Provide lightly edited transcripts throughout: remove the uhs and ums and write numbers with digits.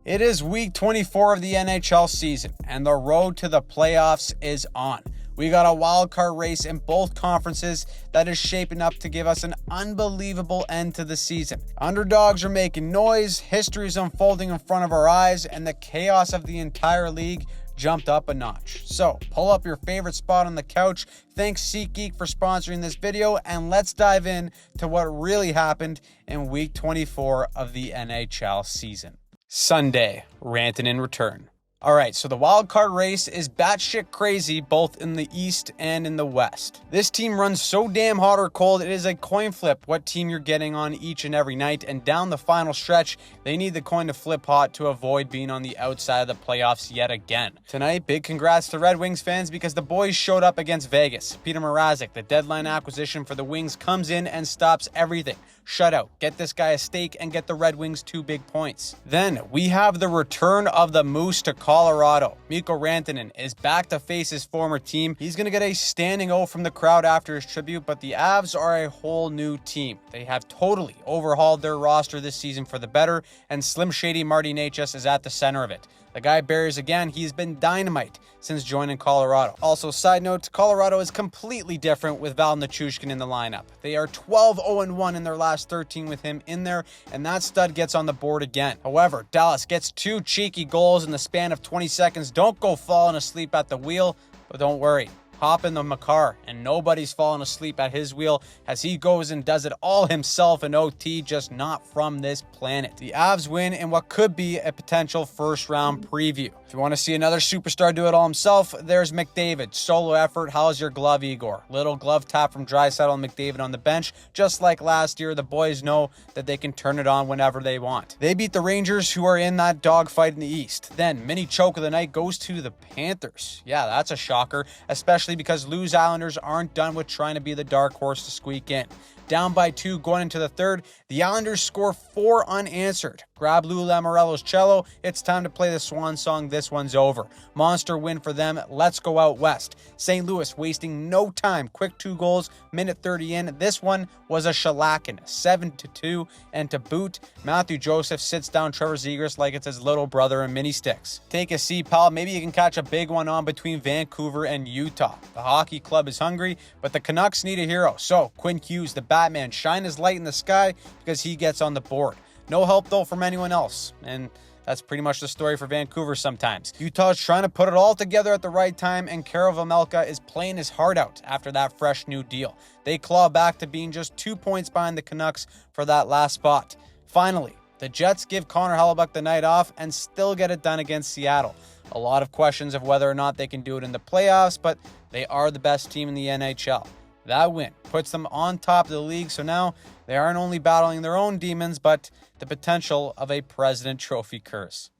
It is week 24 of the NHL season, and the road to the playoffs is on. We got a wild card race in both conferences that is shaping up to give us an unbelievable end to the season. Underdogs are making noise, history is unfolding in front of our eyes, and the chaos of the entire league jumped up a notch. So pull up your favorite spot on the couch. Thanks SeatGeek for sponsoring this video, and let's dive in to what really happened in week 24 of the NHL season. Sunday, ranting in return. All right, so the wild card race is batshit crazy both in the East and in the West. This team runs so damn hot or cold, it is a coin flip what team you're getting on each and every night, and down the final stretch, they need the coin to flip hot to avoid being on the outside of the playoffs yet again. Tonight, big congrats to Red Wings fans because the boys showed up against Vegas. Peter Mrazek, the deadline acquisition for the Wings, comes in and stops everything. Shutout, get this guy a steak and get the Red Wings 2 big points. Then we have the return of the Moose to Colorado. Mikko Rantanen is back to face his former team. He's going to get a standing O from the crowd after his tribute, but the Avs are a whole new team. They have totally overhauled their roster this season for the better, and Slim Shady Marty Necas is at the center of it. The guy bears again, he's been dynamite since joining Colorado. Also, side note, Colorado is completely different with Val Nichushkin in the lineup. They are 12-0-1 in their last 13 with him in there, and that stud gets on the board again. However, Dallas gets 2 cheeky goals in the span of 20 seconds. Don't go falling asleep at the wheel, but don't worry. Hop in the Makar, and nobody's falling asleep at his wheel as he goes and does it all himself in OT, just not from this planet. The Avs win in what could be a potential first-round preview. If you want to see another superstar do it all himself, there's McDavid. Solo effort, how's your glove, Igor? Little glove tap from Draisaitl and McDavid on the bench. Just like last year, the boys know that they can turn it on whenever they want. They beat the Rangers, who are in that dogfight in the East. Then, mini choke of the night goes to the Panthers. Yeah, that's a shocker, especially because Lou's Islanders aren't done with trying to be the dark horse to squeak in. Down by 2 going into the third, the Islanders score 4 unanswered. Grab Lou Lamoriello's cello. It's time to play the swan song. This one's over. Monster win for them. Let's go out west. St. Louis wasting no time. Quick 2 goals, minute 30 in. This one was a shellacking, 7-2. And to boot, Matthew Joseph sits down Trevor Zegras like it's his little brother in mini sticks. Take a seat, pal. Maybe you can catch a big one on between Vancouver and Utah. The hockey club is hungry, but the Canucks need a hero. So Quinn Hughes, the Batman, shine his light in the sky because he gets on the board. No help, though, from anyone else, and that's pretty much the story for Vancouver sometimes. Utah is trying to put it all together at the right time, and Karel Vejmelka is playing his heart out after that fresh new deal. They claw back to being just 2 points behind the Canucks for that last spot. Finally, the Jets give Connor Hellebuyck the night off and still get it done against Seattle. A lot of questions of whether or not they can do it in the playoffs, but they are the best team in the NHL. That win puts them on top of the league, so now they aren't only battling their own demons, but the potential of a President Trophy curse.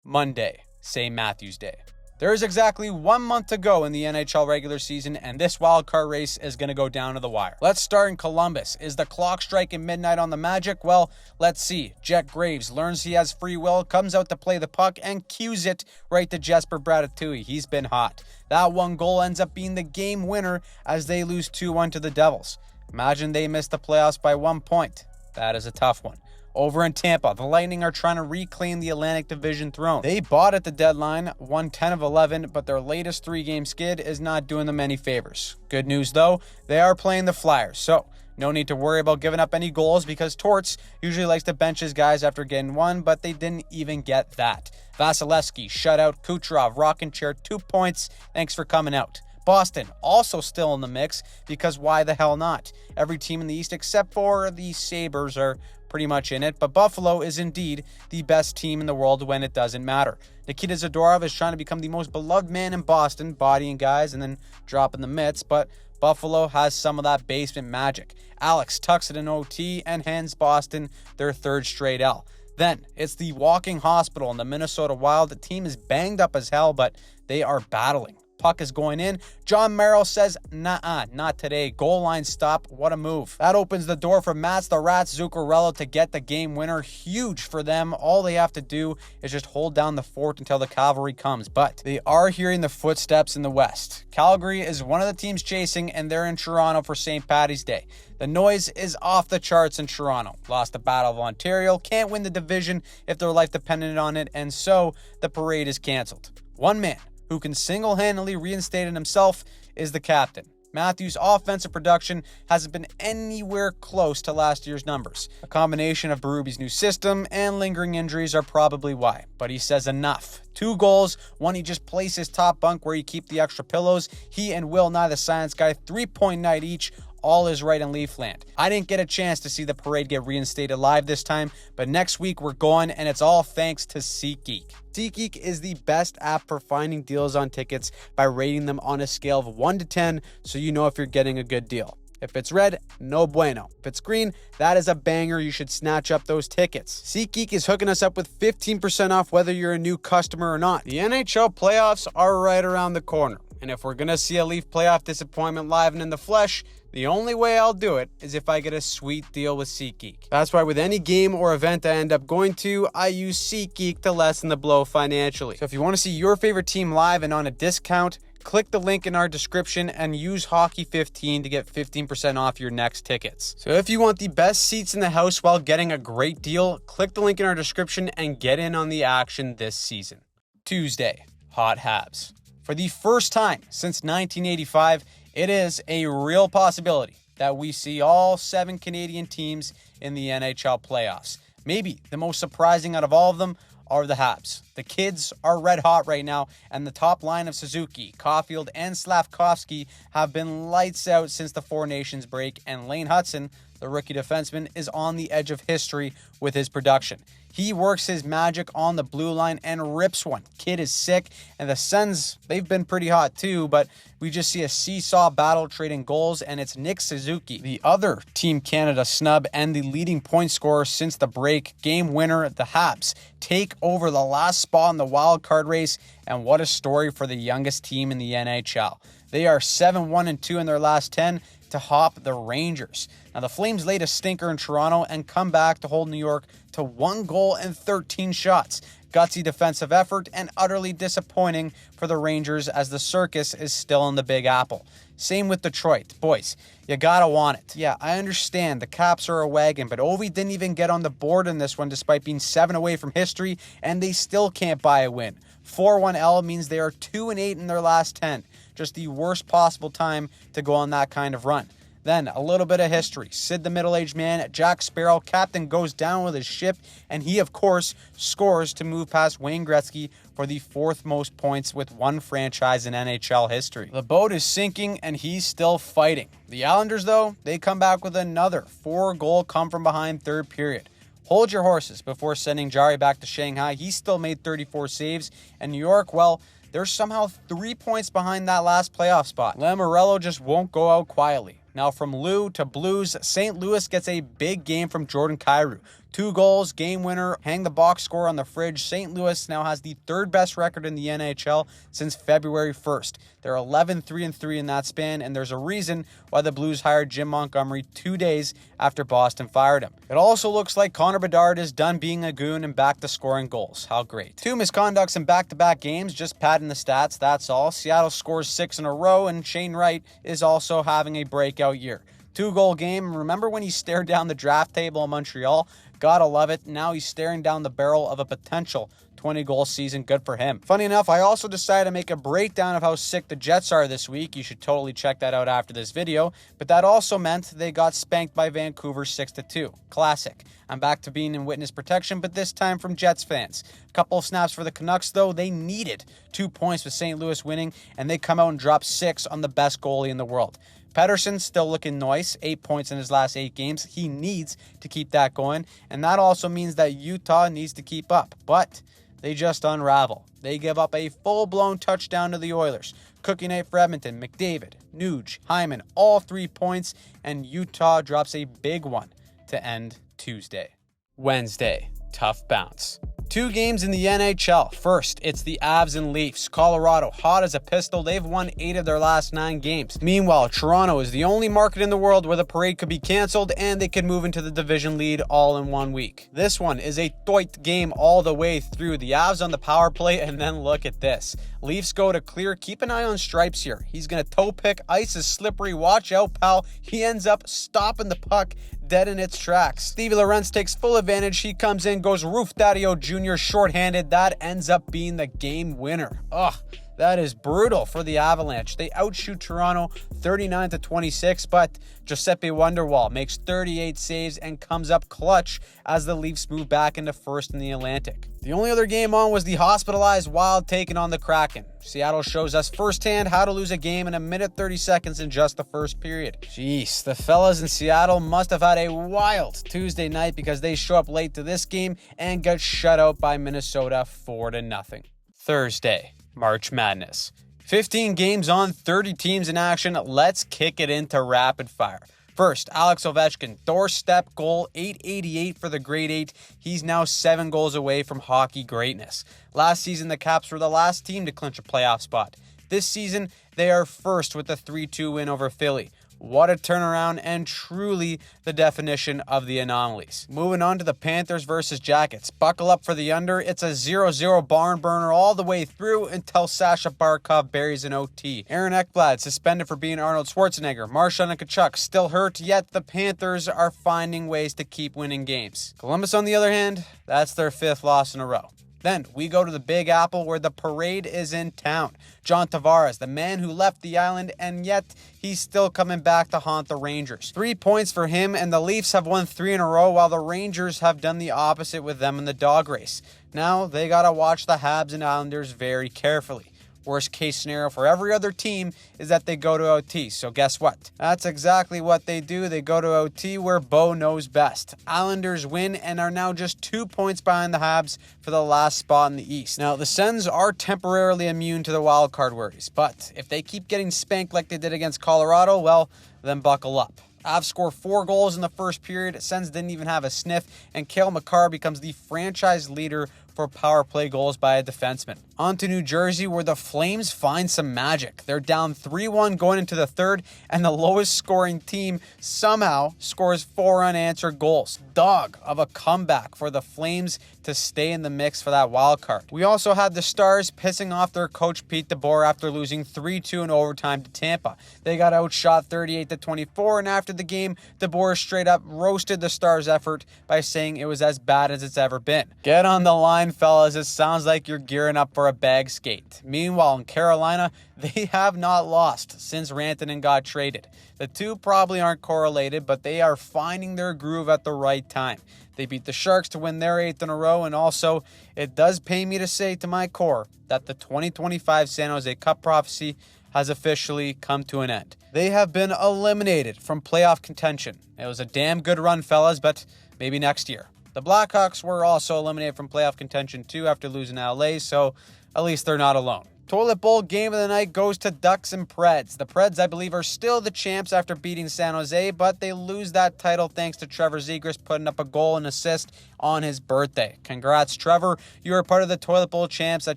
Monday, St. Matthew's Day. There is exactly 1 month to go in the NHL regular season, and this wild card race is going to go down to the wire. Let's start in Columbus. Is the clock striking midnight on the Magic? Well, let's see. Jet Graves learns he has free will, comes out to play the puck, and cues it right to Jesper Bradatui. He's been hot. That 1 goal ends up being the game winner as they lose 2-1 to the Devils. Imagine they missed the playoffs by 1 point. That is a tough one. Over in Tampa, the Lightning are trying to reclaim the Atlantic Division throne. They bought at the deadline, won 10 of 11, but their latest 3-game skid is not doing them any favors. Good news, though, they are playing the Flyers, so no need to worry about giving up any goals because Torts usually likes to bench his guys after getting 1, but they didn't even get that. Vasilevsky, shutout, Kucherov, rocking chair, 2 points. Thanks for coming out. Boston also still in the mix because why the hell not? Every team in the East except for the Sabres are pretty much in it, but Buffalo is indeed the best team in the world when it doesn't matter. Nikita Zadorov is trying to become the most beloved man in Boston, bodying guys and then dropping the mitts, but Buffalo has some of that basement magic. Alex tucks it in OT and hands Boston their 3rd straight L. Then it's the walking hospital in the Minnesota Wild. The team is banged up as hell, but they are battling. Puck is going in. John Merrill says, nah, not today. Goal line stop. What a move. That opens the door for Mats the Rat Zuccarello to get the game winner. Huge for them. All they have to do is just hold down the fort until the cavalry comes. But they are hearing the footsteps in the West. Calgary is one of the teams chasing, and they're in Toronto for St. Paddy's Day. The noise is off the charts in Toronto. Lost the Battle of Ontario, can't win the division if their life depended on it, and so the parade is canceled. One man who can single-handedly reinstate it himself is the captain. Matthews' offensive production hasn't been anywhere close to last year's numbers. A combination of Berube's new system and lingering injuries are probably why, but he says enough. 2 goals, one he just placed his top bunk where you keep the extra pillows. He and Will Nye the Science Guy, 3-point night each. All is right in Leafland. I didn't get a chance to see the parade get reinstated live this time, but next week we're going, and it's all thanks to SeatGeek. SeatGeek is the best app for finding deals on tickets by rating them on a scale of 1 to 10 so you know if you're getting a good deal. If it's red, no bueno. If it's green, that is a banger. You should snatch up those tickets. SeatGeek is hooking us up with 15% off whether you're a new customer or not. The NHL playoffs are right around the corner, and if we're going to see a Leaf playoff disappointment live and in the flesh, the only way I'll do it is if I get a sweet deal with SeatGeek. That's why with any game or event I end up going to, I use SeatGeek to lessen the blow financially. So if you want to see your favorite team live and on a discount, click the link in our description and use Hockey15 to get 15% off your next tickets. So if you want the best seats in the house while getting a great deal, click the link in our description and get in on the action this season. Tuesday, Hot Habs. For the first time since 1985, it is a real possibility that we see all 7 Canadian teams in the NHL playoffs. Maybe the most surprising out of all of them are the Habs. The kids are red hot right now, and the top line of Suzuki, Caulfield, and Slavkovsky have been lights out since the Four Nations break, and Lane Hudson, the rookie defenseman, is on the edge of history with his production. He works his magic on the blue line and rips one. Kid is sick, and the Sens, they've been pretty hot too, but we just see a seesaw battle trading goals, and it's Nick Suzuki, the other Team Canada snub and the leading point scorer since the break. Game winner, the Habs take over the last spot in the wild card race, and what a story for the youngest team in the NHL. They are 7-1-2 in their last 10 to hop the Rangers. Now, the Flames laid a stinker in Toronto and come back to hold New York to 1 goal and 13 shots. Gutsy defensive effort and utterly disappointing for the Rangers as the circus is still in the Big Apple. Same with Detroit. Boys, you gotta want it. Yeah, I understand the Caps are a wagon, but Ovi didn't even get on the board in this one despite being 7 away from history, and they still can't buy a win. 4-1L means they are 2-8 in their last 10. Just the worst possible time to go on that kind of run. Then, a little bit of history. Sid the middle-aged man, Jack Sparrow, captain, goes down with his ship, and he, of course, scores to move past Wayne Gretzky for the 4th most points with one franchise in NHL history. The boat is sinking, and he's still fighting. The Islanders, though, they come back with another 4-goal come-from-behind third period. Hold your horses before sending Jari back to Shanghai. He still made 34 saves, and New York, well, they're somehow 3 points behind that last playoff spot. Lamoriello just won't go out quietly. Now from Lou to Blues, St. Louis gets a big game from Jordan Kyrou. 2 goals, game winner, hang the box score on the fridge. St. Louis now has the 3rd best record in the NHL since February 1st. They're 11-3-3 in that span, and there's a reason why the Blues hired Jim Montgomery 2 days after Boston fired him. It also looks like Connor Bedard is done being a goon and back to scoring goals. How great. 2 misconducts in back-to-back games, just padding the stats, that's all. Seattle scores 6 in a row, and Shane Wright is also having a breakout year. 2-goal game. Remember when he stared down the draft table in Montreal? Gotta love it. Now he's staring down the barrel of a potential 20-goal season. Good for him. Funny enough, I also decided to make a breakdown of how sick the Jets are this week. You should totally check that out after this video. But that also meant they got spanked by Vancouver 6-2. Classic. I'm back to being in witness protection, but this time from Jets fans. A couple of snaps for the Canucks, though. They needed 2 points with St. Louis winning, and they come out and drop 6 on the best goalie in the world. Pettersson's still looking nice, 8 points in his last 8 games. He needs to keep that going, and that also means that Utah needs to keep up. But they just unravel. They give up a full-blown touchdown to the Oilers. Cookie night for Edmonton, McDavid, Nuge, Hyman, all 3 points, and Utah drops a big one to end Tuesday. Wednesday, tough bounce. Two games in the NHL. First, it's the Avs and Leafs. Colorado, hot as a pistol. They've won 8 of their last 9 games. Meanwhile, Toronto is the only market in the world where the parade could be canceled and they could move into the division lead all in 1 week. This one is a tight game all the way through. The Avs on the power play, and then look at this. Leafs go to clear. Keep an eye on Stripes here. He's going to toe pick. Ice is slippery. Watch out, pal. He ends up stopping the puck dead in its tracks. Stevie Lorentz takes full advantage. He comes in, goes Roof Daddio Jr. shorthanded. That ends up being the game winner. Ugh. That is brutal for the Avalanche. They outshoot Toronto 39-26, but Giuseppe Wonderwall makes 38 saves and comes up clutch as the Leafs move back into first in the Atlantic. The only other game on was the hospitalized Wild taking on the Kraken. Seattle shows us firsthand how to lose a game in a minute 30 seconds in just the first period. Jeez, the fellas in Seattle must have had a wild Tuesday night because they show up late to this game and get shut out by Minnesota 4-0. Thursday. March Madness. 15 games on, 30 teams in action. Let's kick it into rapid fire. First, Alex Ovechkin, doorstep goal, 888 for the grade 8. He's now 7 goals away from hockey greatness. Last season, the Caps were the last team to clinch a playoff spot. This season, they are first with a 3-2 win over Philly. What a turnaround, and truly the definition of the anomalies. Moving on to the Panthers versus Jackets. Buckle up for the under. It's a 0-0 barn burner all the way through until Sasha Barkov buries an OT. Aaron Ekblad suspended for being Arnold Schwarzenegger. Marchand and Tkachuk still hurt, yet the Panthers are finding ways to keep winning games. Columbus, on the other hand, that's their 5th loss in a row. Then we go to the Big Apple where the parade is in town. John Tavares, the man who left the island, and yet he's still coming back to haunt the Rangers. 3 points for him, and the Leafs have won 3 in a row while the Rangers have done the opposite with them in the dog race. Now they gotta watch the Habs and Islanders very carefully. Worst case scenario for every other team is that they go to OT. So guess what? That's exactly what they do. They go to OT where Bo knows best. Islanders win and are now just 2 points behind the Habs for the last spot in the East. Now, the Sens are temporarily immune to the wild card worries, but if they keep getting spanked like they did against Colorado, well, then buckle up. Avs score 4 goals in the first period. Sens didn't even have a sniff, and Cale Makar becomes the franchise leader for power play goals by a defenseman. On to New Jersey, where the Flames find some magic. They're down 3-1 going into the third, and the lowest scoring team somehow scores 4 unanswered goals. Dog of a comeback for the Flames to stay in the mix for that wild card. We also had the Stars pissing off their coach Pete DeBoer after losing 3-2 in overtime to Tampa. They got outshot 38-24, and after the game, DeBoer straight up roasted the Stars' effort by saying it was as bad as it's ever been. Get on the line, fellas. It sounds like you're gearing up for a bag skate. Meanwhile, in Carolina, they have not lost since Rantanen got traded. The two probably aren't correlated, but they are finding their groove at the right time. They beat the Sharks to win their 8th in a row, and also, it does pain me to say to my core that the 2025 San Jose Cup prophecy has officially come to an end. They have been eliminated from playoff contention. It was a damn good run, fellas, but maybe next year. The Blackhawks were also eliminated from playoff contention too after losing to LA, so at least they're not alone. Toilet Bowl game of the night goes to Ducks and Preds. The Preds, I believe, are still the champs after beating San Jose, but they lose that title thanks to Trevor Zegras putting up a goal and assist on his birthday. Congrats, Trevor. You are part of the Toilet Bowl champs at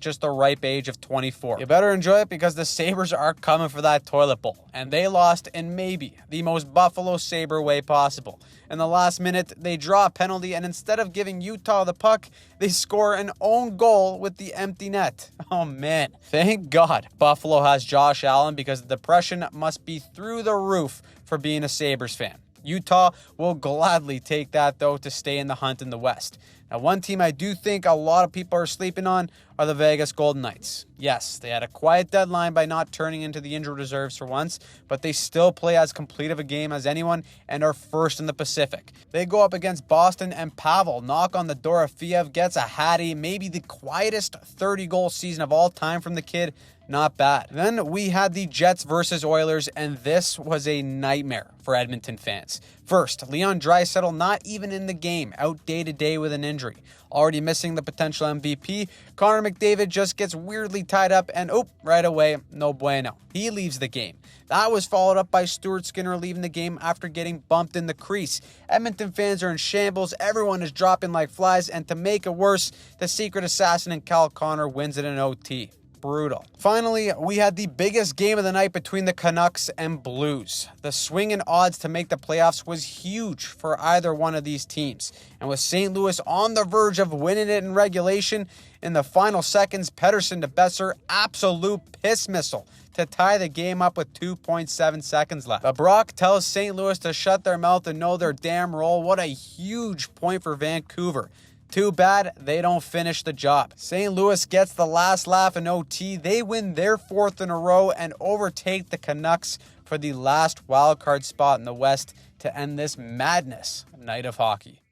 just the ripe age of 24. You better enjoy it because the Sabres are coming for that Toilet Bowl, and they lost in maybe the most Buffalo Sabre way possible. In the last minute, they draw a penalty, and instead of giving Utah the puck, they score an own goal with the empty net. Oh, man. Thank God Buffalo has Josh Allen because the depression must be through the roof for being a Sabres fan. Utah will gladly take that, though, to stay in the hunt in the West. Now, one team I do think a lot of people are sleeping on are the Vegas Golden Knights. Yes, they had a quiet deadline by not turning into the injured reserves for once, but they still play as complete of a game as anyone and are first in the Pacific. They go up against Boston, and Pavel knock on the door of Fiev, gets a hattie, maybe the quietest 30-goal season of all time from the kid. Not bad. Then we had the Jets versus Oilers, and this was a nightmare for Edmonton fans. First, Leon Draisaitl not even in the game, out day-to-day with an injury. Already missing the potential MVP, Connor McDavid just gets weirdly tied up and right away, no bueno. He leaves the game. That was followed up by Stuart Skinner leaving the game after getting bumped in the crease. Edmonton fans are in shambles, everyone is dropping like flies, and to make it worse, the secret assassin in Cal Connor wins it in OT. Brutal. Finally, we had the biggest game of the night between the Canucks and Blues. The swing in odds to make the playoffs was huge for either one of these teams. And with St. Louis on the verge of winning it in regulation, in the final seconds, Pettersson to Besser, absolute piss missile to tie the game up with 2.7 seconds left. The Brock tells St. Louis to shut their mouth and know their damn role. What a huge point for Vancouver. Too bad they don't finish the job. St. Louis gets the last laugh in OT. They win their fourth in a row and overtake the Canucks for the last wildcard spot in the West to end this madness night of hockey.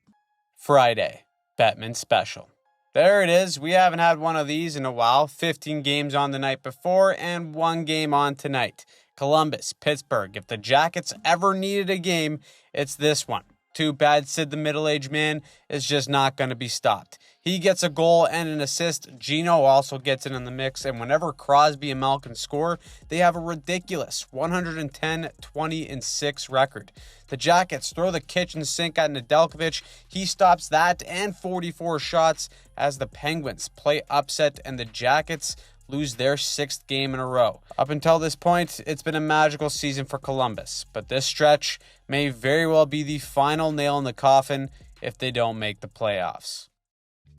Friday, Bettman Special. There it is. We haven't had one of these in a while. 15 games on the night before and 1 game on tonight. Columbus, Pittsburgh. If the Jackets ever needed a game, it's this one. Too bad Sid the middle-aged man is just not going to be stopped. He gets a goal and an assist. Gino also gets in the mix. And whenever Crosby and Malkin score, they have a ridiculous 110-20-6 record. The Jackets throw the kitchen sink at Nedeljkovic. He stops that and 44 shots as the Penguins play upset and the Jackets lose their 6th game in a row. Up until this point, it's been a magical season for Columbus, but this stretch may very well be the final nail in the coffin if they don't make the playoffs.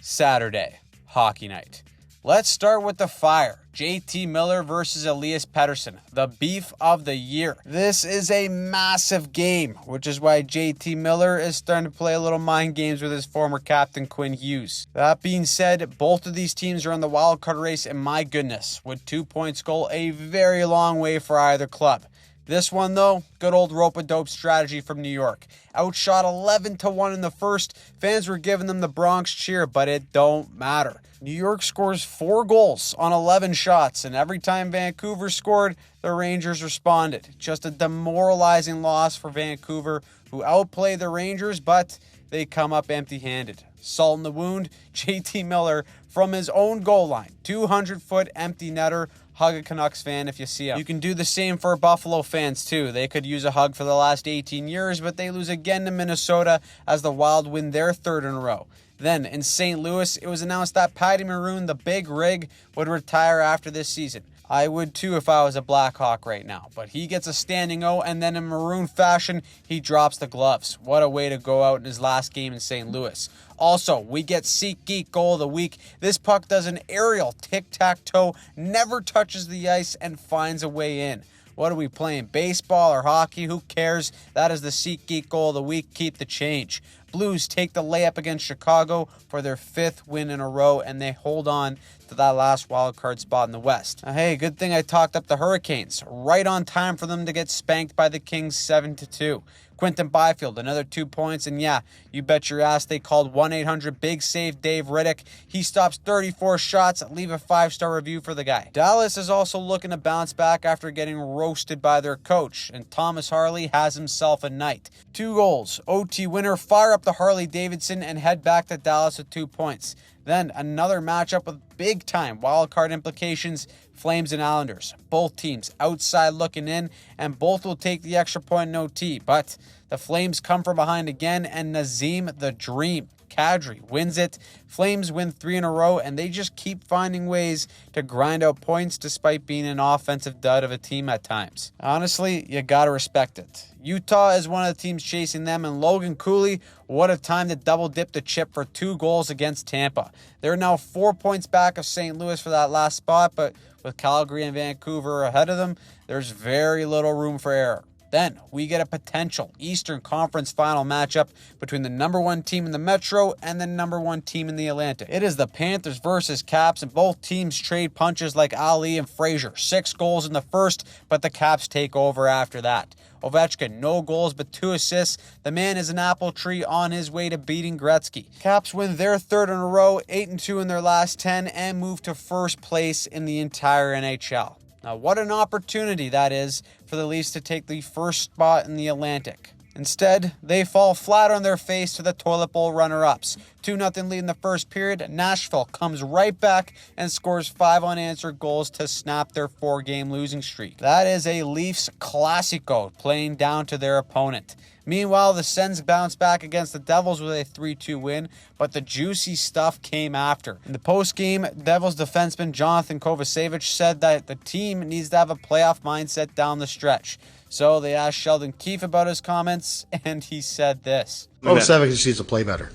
Saturday, hockey night. Let's start with the fire. JT Miller versus Elias Pettersson, the beef of the year. This is a massive game, which is why JT Miller is starting to play a little mind games with his former captain Quinn Hughes. That being said, both of these teams are in the wild card race, and my goodness, would 2 points go a very long way for either club. This one, though, good old rope-a-dope strategy from New York. Outshot 11-1 in the first. Fans were giving them the Bronx cheer, but it don't matter. New York scores 4 goals on 11 shots, and every time Vancouver scored, the Rangers responded. Just a demoralizing loss for Vancouver, who outplayed the Rangers, but they come up empty-handed. Salt in the wound, JT Miller from his own goal line. 200-foot empty netter. Hug a Canucks fan if you see him. You can do the same for Buffalo fans too. They could use a hug for the last 18 years, but they lose again to Minnesota as the Wild win their 3rd in a row. Then, in St. Louis, it was announced that Patty Maroon, the big rig, would retire after this season. I would too if I was a Blackhawk right now. But he gets a standing O, and then in Maroon fashion, he drops the gloves. What a way to go out in his last game in St. Louis. Also, we get SeatGeek Goal of the Week. This puck does an aerial tic-tac-toe, never touches the ice, and finds a way in. What are we playing, baseball or hockey? Who cares? That is the SeatGeek Goal of the Week. Keep the change. Blues take the layup against Chicago for their 5th win in a row, and they hold on to that last wild card spot in the West. Now, hey, good thing I talked up the Hurricanes. Right on time for them to get spanked by the Kings 7-2. Quinton Byfield, another 2 points, and yeah, you bet your ass they called 1-800-BIG-SAVE Dave Riddick. He stops 34 shots. Leave a 5-star review for the guy. Dallas is also looking to bounce back after getting roasted by their coach, and Thomas Harley has himself a night. 2 goals, OT winner, fire up the Harley-Davidson and head back to Dallas with 2 points. Then another matchup with big-time wildcard implications, Flames and Islanders. Both teams outside looking in, and both will take the extra point in OT. But the Flames come from behind again, and Nazem the Dream Kadri wins it. Flames win 3 in a row, and they just keep finding ways to grind out points despite being an offensive dud of a team at times. Honestly, you gotta respect it. Utah is one of the teams chasing them, and Logan Cooley, what a time to double dip the chip for 2 goals against Tampa. They're now 4 points back of St. Louis for that last spot, but with Calgary and Vancouver ahead of them, there's very little room for error. Then we get a potential Eastern Conference final matchup between the number 1 team in the Metro and the number 1 team in the Atlantic. It is the Panthers versus Caps, and both teams trade punches like Ali and Frazier. 6 goals in the first, but the Caps take over after that. Ovechkin, no goals but 2 assists. The man is an apple tree on his way to beating Gretzky. Caps win their 3rd in a row, 8-2 in their last 10, and move to first place in the entire NHL. Now, what an opportunity that is for the Leafs to take the first spot in the Atlantic. Instead, they fall flat on their face to the toilet bowl runner-ups. 2-0 lead in the first period. Nashville comes right back and scores 5 unanswered goals to snap their 4-game losing streak. That is a Leafs Classico playing down to their opponent. Meanwhile, the Sens bounced back against the Devils with a 3-2 win, but the juicy stuff came after. In the post-game, Devils defenseman Jonathan Kovacevic said that the team needs to have a playoff mindset down the stretch. So they asked Sheldon Keefe about his comments, and he said this. Kovacevic just needs to play better.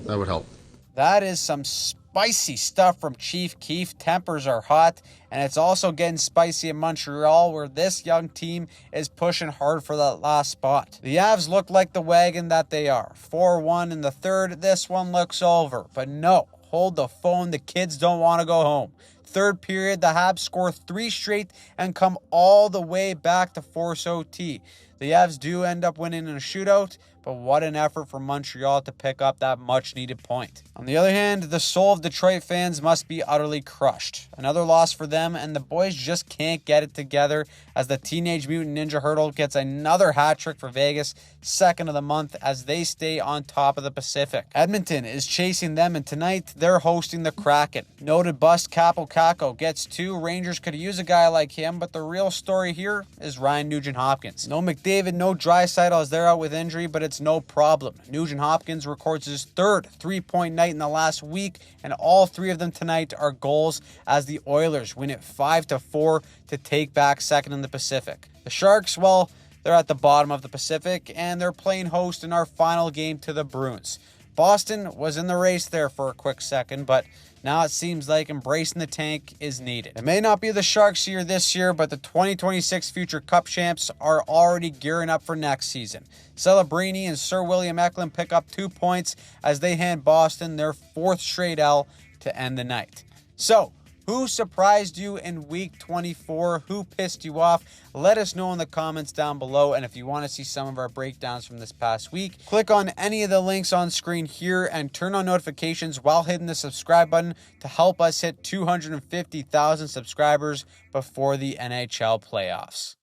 That would help. That is some spicy stuff from Chief Keefe. Tempers are hot, and it's also getting spicy in Montreal, where this young team is pushing hard for that last spot. The Avs look like the wagon that they are. 4-1 in the third. This one looks over. But no, hold the phone. The kids don't want to go home. Third period, the Habs score 3 straight and come all the way back to force OT. The Avs do end up winning in a shootout, but what an effort for Montreal to pick up that much-needed point. On the other hand, the soul of Detroit fans must be utterly crushed. Another loss for them, and the boys just can't get it together as the Teenage Mutant Ninja Turtle gets another hat trick for Vegas, second of the month, as they stay on top of the Pacific. Edmonton is chasing them, and tonight they're hosting the Kraken. Noted bust Capo Caco gets 2. Rangers could use a guy like him, but the real story here is Ryan Nugent-Hopkins. No McDavid, no Draisaitl as they're out with injury, but it's no problem. Nugent-Hopkins records his 3rd 3-point night in the last week, and all 3 of them tonight are goals as the Oilers win it 5-4 to take back second in the Pacific. The Sharks, well, they're at the bottom of the Pacific, and they're playing host in our final game to the Bruins. Boston was in the race there for a quick second, but now it seems like embracing the tank is needed. It may not be the Sharks' year this year, but the 2026 future Cup champs are already gearing up for next season. Celebrini and Sir William Eklund pick up 2 points as they hand Boston their 4th straight L to end the night. So, who surprised you in week 24? Who pissed you off? Let us know in the comments down below. And if you want to see some of our breakdowns from this past week, click on any of the links on screen here and turn on notifications while hitting the subscribe button to help us hit 250,000 subscribers before the NHL playoffs.